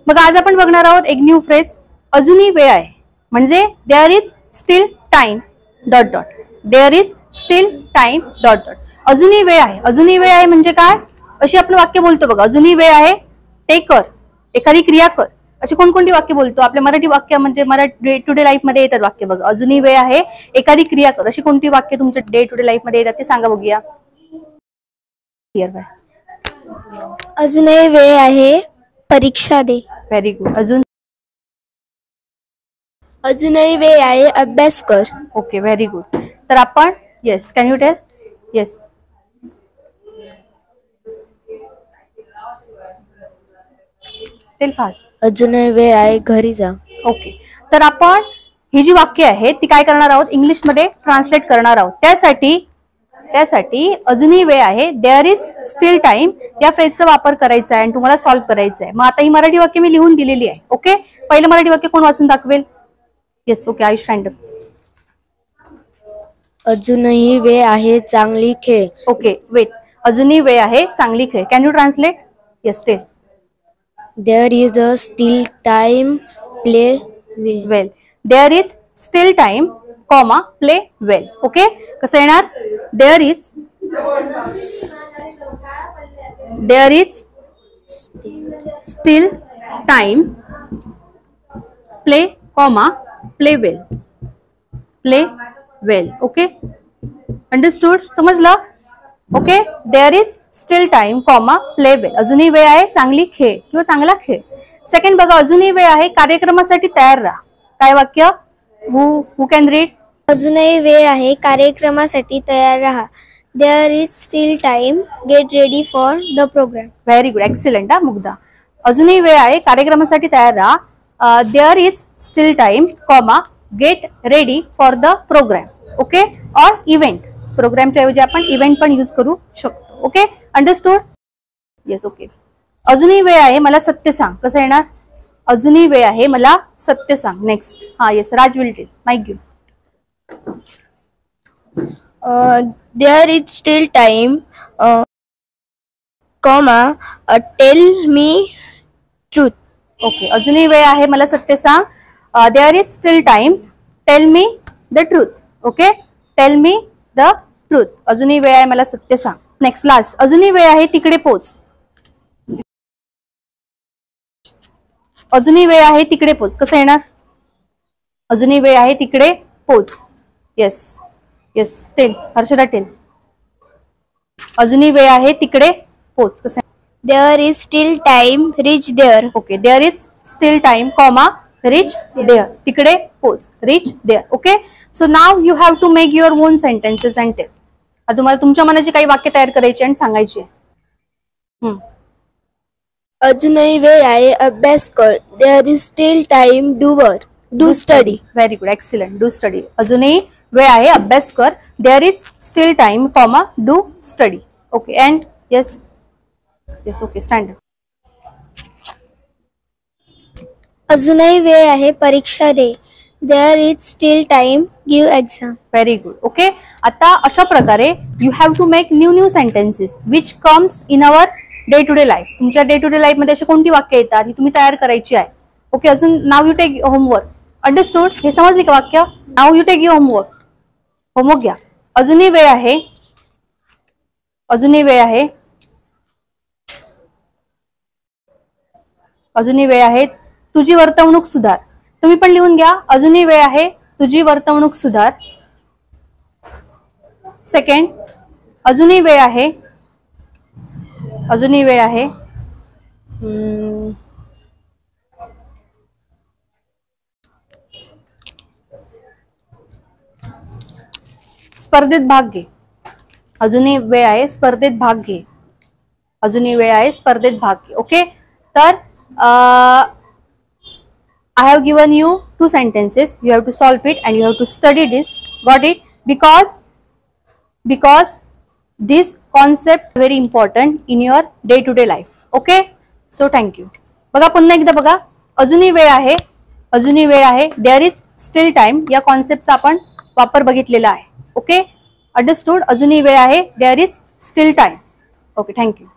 मग आज आपण बघणार आहोत एक न्यू फ्रेज, अजूनही वेळ आहे. म्हणजे there is still time dot dot. There is still time dot dot. अजूनही वेळ आहे. अजूनही वेळ आहे म्हणजे काय? अशी आपलं वाक्य बोलतो बघा, अजूनही वेळ आहे ते कर, एखादी क्रिया कर. अशी कोणकोणती वाक्य बोलतो? आपल्या मराठी वाक्य म्हणजे Marathi day to day life मध्ये येतात वाक्य बघा. अजूनही वेळ आहे, एखादी क्रिया कर. अशी कोणती वाक्य तुमच्या डे टू डे लाईफ मध्ये येतात ते सांगा बघूया. अजूनही वेळ आहे, परीक्षा दे. Very good. अजून? अजूनही वेळ आहे, अभ्यास कर. Okay, very good. तर आपण yes, can you tell? Yes. Tell fast. अजूनही वेळ आहे, घरी जा. ओके, तर आपण ही जी वाक्य आहेत ती काय करणार आहोत? इंग्लिश मध्ये ट्रान्सलेट करणार आहोत. त्यासाठी अजूनही वेळ आहे, देअर इज स्टील टाइम या फ्रेजचा वापर करायचा आहे आणि तुम्हाला सॉल्व्ह करायचं आहे. मग आता ही मराठी वाक्य मी लिहून दिलेली आहे. ओके, पहिलं मराठी वाक्य कोण वाचून दाखवेल? Yes, okay, I stand up. अजूनही वेळ आहे, चांगली खेळ. Okay, wait. अजूनही वेळ आहे, चांगली खेळ. Can you translate? Yes, tell. There is a still time, play well. There is still time comma play well. Okay, कसं येणार? There is still time play comma play well. Play well. Okay, understood? समजलं? Okay, there is still time comma play well. अजूनही वेळ आहे, चांगली खेळ किंवा चांगला खेळ. सेकंड बघा, अजूनही वेळ आहे, कार्यक्रमासाठी तयार राहा. काय वाक्य? Who can read? अजूनही वेळ आहे, कार्यक्रमासाठी तयार राहा. There is still time, get ready for the program. Very good, excellent. Mugdha, अजूनही वेळ आहे, कार्यक्रमासाठी तयार राहा. There is still time comma get ready for the program. Okay, or event. प्रोग्रामच्या ऐवजी आपण इव्हेंट पण यूज करू शकतो. Okay, understood? Yes, okay. अजूनही वेळ आहे, मला सत्य सांग. कसं येणार? अजूनही वेळ आहे, मला सत्य सांग. नेक्स्ट. हा, yes, Raj will tell. Mike घेऊ. There is still time, comma tell me truth. Okay, अजूनही वेळ आहे, मला सत्य सांग. There is still time, tell me the truth. Okay, tell me the truth. अजूनही वेळ आहे, मला सत्य सांग. Next, last. अजूनही वेळ आहे, तिकडे पोच. अजूनही वेळ आहे, तिकडे पोच. कसं येणार? अजूनही वेळ आहे, तिकडे पोच. Yes, yes, tell. Harshada, tell. अजूनही वेळ आहे, तिकडे पोच. कसं? There is still time, reach there. Okay, there is still time comma reach there. तिकडे पोच, reach there. Okay, so now you have to make your own sentences and tell. आता तुम्हाला तुमच्या मनाची काही वाक्य तयार करायची आणि सांगायची. अजूनही वेळ आहे, अभ्यास कर. There is still time, do study. Very good, excellent. Do study. अजूनही वेळ आहे, अभ्यास कर. There is still time comma do study. Okay, and yes, yes, okay, stand. अजूनही वेळ आहे, परीक्षा दे. There is still time, give exam. Very good. Okay, आता अशा प्रकारे you have to make new sentences which comes in our day to day life. तुमच्या day to day life मध्ये अशी कोणती वाक्य येतात ही तुम्ही तयार करायची आहे. ओके, अजून नाव यू टेक होमवर्क. अंडरस्टूड? हे समजली का वाक्य? नाव यू टेक युअर होमवर्क घ्या. अजूनही वेळ आहे, अजूनही वेळ आहे, अजूनही वेळ आहे, तुझी वर्तवणूक सुधार. तुम्ही पण लिहून घ्या. अजूनही वेळ आहे, तुझी वर्तवणूक सुधार. सेकंड, अजूनही वेळ आहे, अजूनही वेळ आहे, स्पर्धेत भाग घे. अजूनही वेळ आहे, स्पर्धेत भाग घे. अजूनही वेळ आहे, स्पर्धेत भाग घे. ओके, तर I have given you 2 sentences. You have to solve it and you have to study this. Got it? Because this concept very important in your day-to-day life. Okay? So thank you. बघा पुन्हा एकदा बघा. अजूनही वेळ आहे, अजूनही वेळ आहे. There is still time या कॉन्सेप्टचा आपण वापर बघितलेला आहे. Okay, understood? अजूनही वेळ आहे, there is still time. Okay, thank you.